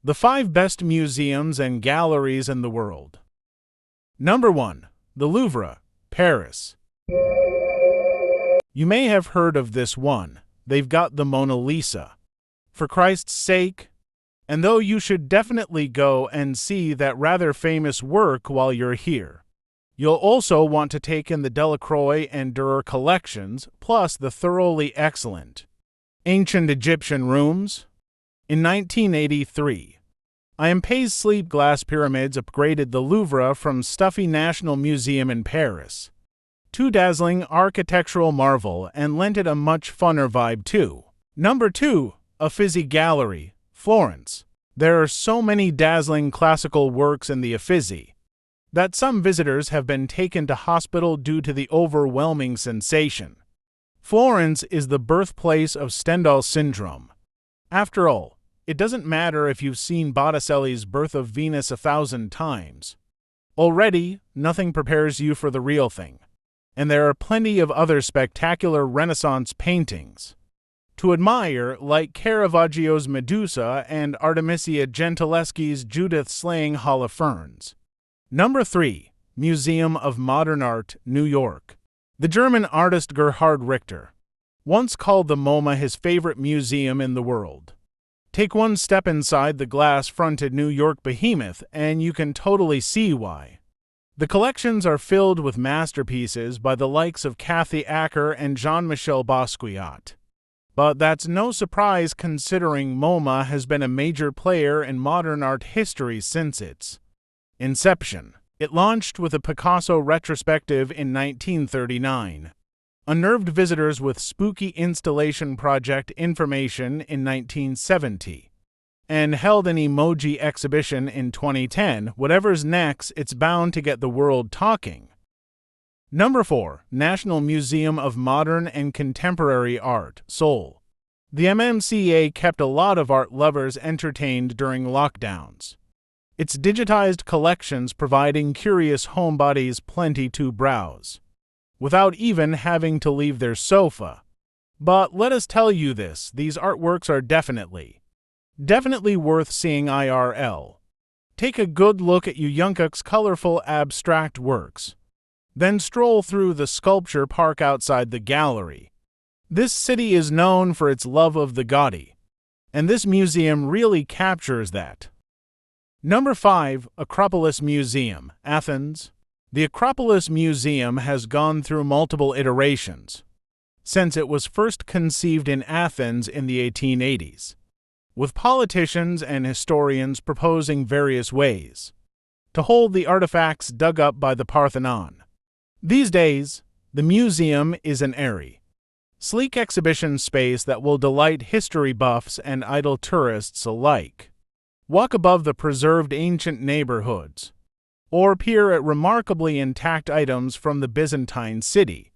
The 5 best museums and galleries in the world. Number 1. The Louvre, Paris. You may have heard of this one. They've got the Mona Lisa. For Christ's sake. And though you should definitely go and see that rather famous work while you're here. You'll also want to take in the Delacroix and Durer collections, plus the thoroughly excellent ancient Egyptian rooms. In 1983, Impey's sleep glass pyramids upgraded the Louvre from stuffy National Museum in Paris to dazzling architectural marvel and lent it a much funner vibe too. Number 2. Uffizi Gallery, Florence. There are so many dazzling classical works in the Uffizi that some visitors have been taken to hospital due to the overwhelming sensation. Florence is the birthplace of Stendhal syndrome. After all, it doesn't matter if you've seen Botticelli's Birth of Venus 1,000 times. Already, nothing prepares you for the real thing. And there are plenty of other spectacular Renaissance paintings to admire, like Caravaggio's Medusa and Artemisia Gentileschi's Judith slaying Holofernes. Number 3. Museum of Modern Art, New York. The German artist Gerhard Richter once called the MoMA his favorite museum in the world. Take one step inside the glass-fronted New York behemoth and you can totally see why. The collections are filled with masterpieces by the likes of Kathy Acker and Jean-Michel Basquiat. But that's no surprise considering MoMA has been a major player in modern art history since its inception. It launched with a Picasso retrospective in 1939, unnerved visitors with spooky installation project information in 1970, and held an emoji exhibition in 2010. Whatever's next, it's bound to get the world talking. Number 4. National Museum of Modern and Contemporary Art, Seoul. The MMCA kept a lot of art lovers entertained during lockdowns. Its digitized collections providing curious homebodies plenty to browse, without even having to leave their sofa. But let us tell you this, these artworks are definitely worth seeing IRL. Take a good look at Yu Jungkook's colorful abstract works. Then stroll through the sculpture park outside the gallery. This city is known for its love of the gaudy, and this museum really captures that. Number 5. Acropolis Museum, Athens. The Acropolis Museum has gone through multiple iterations since it was first conceived in Athens in the 1880s, with politicians and historians proposing various ways to hold the artifacts dug up by the Parthenon. These days, the museum is an airy, sleek exhibition space that will delight history buffs and idle tourists alike. Walk above the preserved ancient neighborhoods, or peer at remarkably intact items from the Byzantine city.